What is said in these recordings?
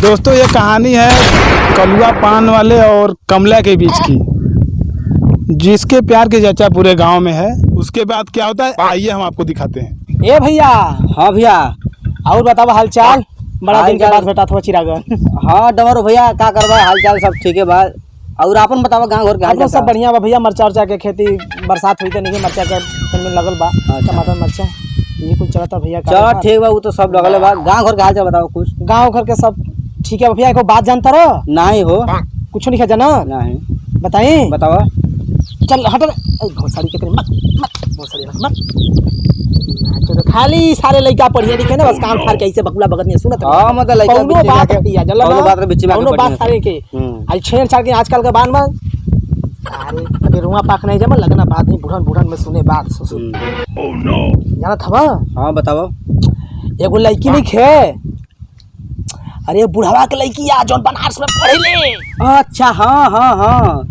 दोस्तों ये कहानी है कलुआ पान वाले और कमला के बीच की, जिसके प्यार की चर्चा पूरे गांव में है। उसके बाद क्या होता है आइए हम आपको दिखाते हैं। ए भैया। हाँ भैया, और बताओ हालचाल। बड़ा दिन के बाद बेटा था चिरागन। हाँ डमरू भैया का करवा, हालचाल सब ठीक है बा। और आपन बतावा गांव घर के हाल सब बढ़िया बा भैया। मरचा उर्चा के खेती बरसात हुई तो नहीं, मरचा के में लगल बा। टमाटर मरचा ये कुछ चलता भैया। चलो ठीक बा, वो तो सब लगल बा। गांव घर के हाल चाल बताओ कुछ। गाँव घर के सब ठीक है भैया। एक बात जानता रहो? नहीं हो कुछ नहीं जाना। नहीं बताई बतावा। चल हट बहुत सारी के मत मत बहुत सारी मत। तो खाली सारे लड़का पढ़िए लिखे ना, बस कान फाड़ के ऐसे बकुला बगत नहीं सुनत। हां मतलब लड़का कौनो बात किया जल्ला कौनो बात बीच में कौनो बात सारे के आई छेड़ छाड़ के आजकल के बान में। अरे अबे रुआ पाक नहीं जमा लगना बात नहीं, बुढ़न बुढ़न में सुने बात ससुर। ओह नो जाना था। हां बताओ। एगो लड़की नहीं खे। अरे बुढ़वा के लड़की आ जौन बनारस में पढ़े ले। अच्छा हाँ हाँ हाँ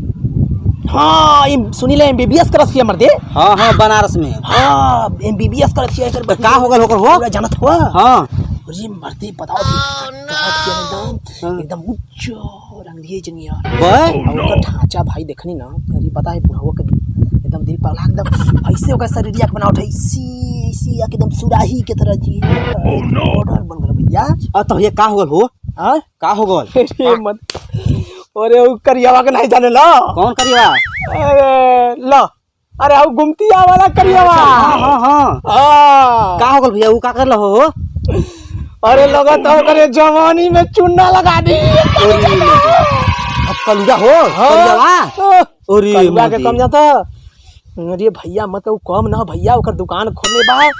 हाँ सुनी ले एमबीबीएस करत हिय मर्दे। हाँ हाँ बनारस में। हाँ एमबीबीएस करत हिय। एकर का हो गल होकर हो पूरा जानत हुआ। हाँ अरे मर्दे बताओ एकदम उच्च रंगीन जनिया बे ओकर ढांचा भाई देखनी ना। अरे पता है बुढ़वा के एकदम दिल पगला एकदम ऐसे ओकर शरीरिया के बनावट ऐसी ऐसी एकदम सुराही के तरह जी। ऑर्डर बन गल भैया। तो ये का हो गल हो? हां का हो गल? अरे मत अरे उ करियावा के नहीं जाने ला। कौन करिया? अरे ला अरे हम गुमतिया वाला करियावा। हाँ हाँ हाँ हां का हो गल भैया? वो का कर हो? अरे लगा तो करे जवानी में चूना लगा दी। अब कलुआ हो करियावा? अरे कलुआ के कम जाता। अरे भैया मतलब कम ना भैया, ओकर दुकान खोलने बा।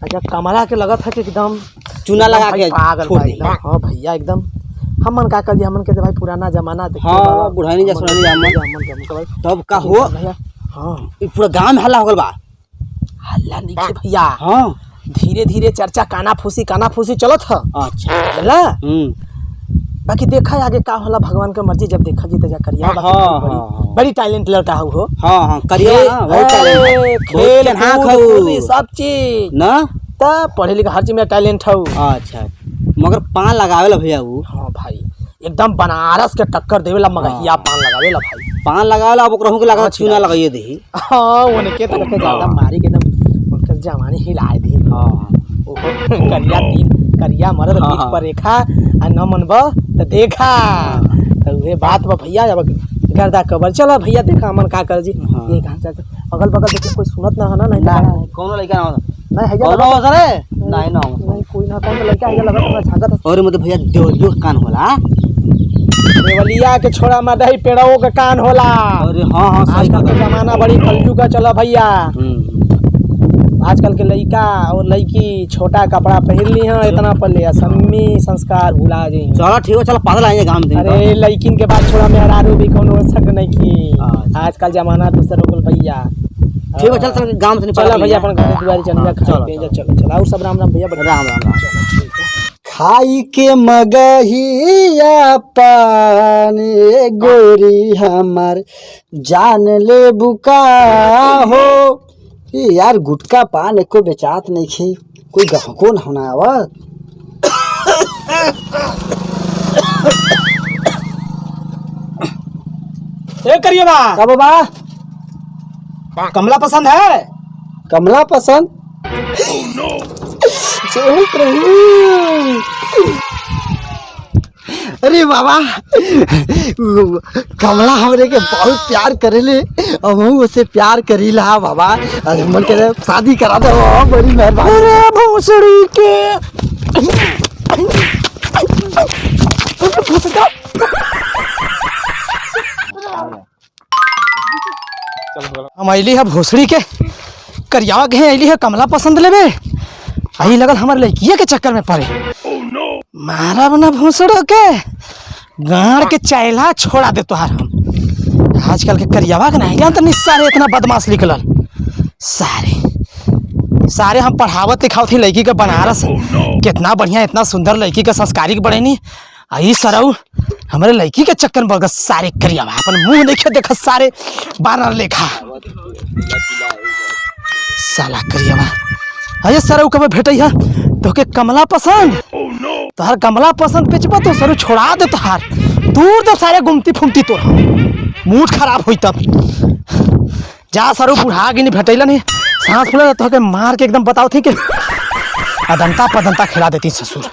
अच्छा कमला के लगत है कि एकदम चूना लगा के पागल भाई। हां भैया एकदम हमन का कर हमन के भाई पुराना जमाना देखे। हाँ बुढ़ानी जा सुनानी हमन तब का हो भैया। हां पूरा गांव में हल्ला हो गल बा। हल्ला नहीं के भैया। हाँ धीरे धीरे चर्चा काना फूसी चलत है। अच्छा हल्ला बाकी देखा आगे का होला भगवान के मर्जी, जब देखा जी तो जा करिया। बड़ी टैलेंट लड़का हो। हाँ हाँ करिया बहुत टैलेंट। खेल कूद सब चीज ना तब पढ़े लिखे हर चीज में टैलेंट हो। अच्छा मगर पान लगावेला भैया वो। हाँ भाई एकदम बनारस के टक्कर देवेला मगहिया पान लगावेला भाई। पान लगावेला अब ओकरा के लगा चूना लगाइए देही। हां उनके तक के ज्यादा मारी के एकदम उनकर जवानी हिलाए दी। हां करिया तीर करिया मरद पीठ पर रेखा आ न मनबा तो देखा। तो वे बात बा भैया। अब गर्दा कबर चला भैया देखा मन का कर जी। ये कहां से अगल बगल देखे कोई सुनत ना है ना। नहीं कौन लड़का ना नहीं है कौन हो सरे? नहीं ना नहीं कोई ना कौन लड़का है लगा थोड़ा झागत। और मतलब भैया देवलियो कान होला। देवलिया के छोड़ा मदही पेड़ों का कान होला। अरे हां हां सही आजकल का जमाना बड़ी कलयुग का चला भैया। आजकल के लड़का और लड़की छोटा कपड़ा पहन ली है इतना पल्ले असमी संस्कार भुला जी। चलो ठीक है चलो पागल आएंगे गांव में। अरे लड़किन के बाद छोड़ा मेहरारू भी कोनो शक नहीं की। आजकल जमाना दूसरा हो गल भैया। ठीक है चल गांव से चला भैया अपन घर दुआरी चलिया खा पे जा। चलो चलो और सब राम राम भैया। राम राम खाई के मगहिया पानी गोरी हमार जान ले बुका हो। यार गुटका पान एको बेचात नहीं खे, कोई गहको न होना आवत। ए करिए बा का बाबा कमला पसंद है? कमला पसंद? अरे बाबा कमला हमरे के बहुत प्यार करेले और हम उससे प्यार करीला बाबा। आज हमन के शादी करा दो, बड़ी मेहरबानी। अरे भोसड़ी के हम अली है भोसड़ी के करिया के अली है कमला पसंद लेबे। आई लगल हमारे लड़किया के चक्कर में पड़े। मारा बना भोसड़ो के गाड़ के चैला छोड़ा दे तोहार। हम आजकल के करियावा के नहीं जानते सारे इतना बदमाश निकलल। सारे हम पढ़ावत लिखाव थी लड़की के बनारस। कितना बढ़िया इतना सुंदर लड़की के संस्कारिक बढ़ेनी। आई सरऊ हमारे लड़की के चक्कर में बगस सारे करियावा अपन मुंह देखे देख सारे बानर लेखा। साला करियावा अरे सर कब भेटैया तो के कमला पसंद तोहर कमला पसंद बेचबा तो सर छोड़ा दे तोहार दूर दे सारे गुमती फुमती तोर मूड खराब होई तब जा सर बुढ़ा गिनी भेटैला नहीं सांस फूले तो के मार के एकदम बताओ थी कि अदंता पदंता खिला देती ससुर।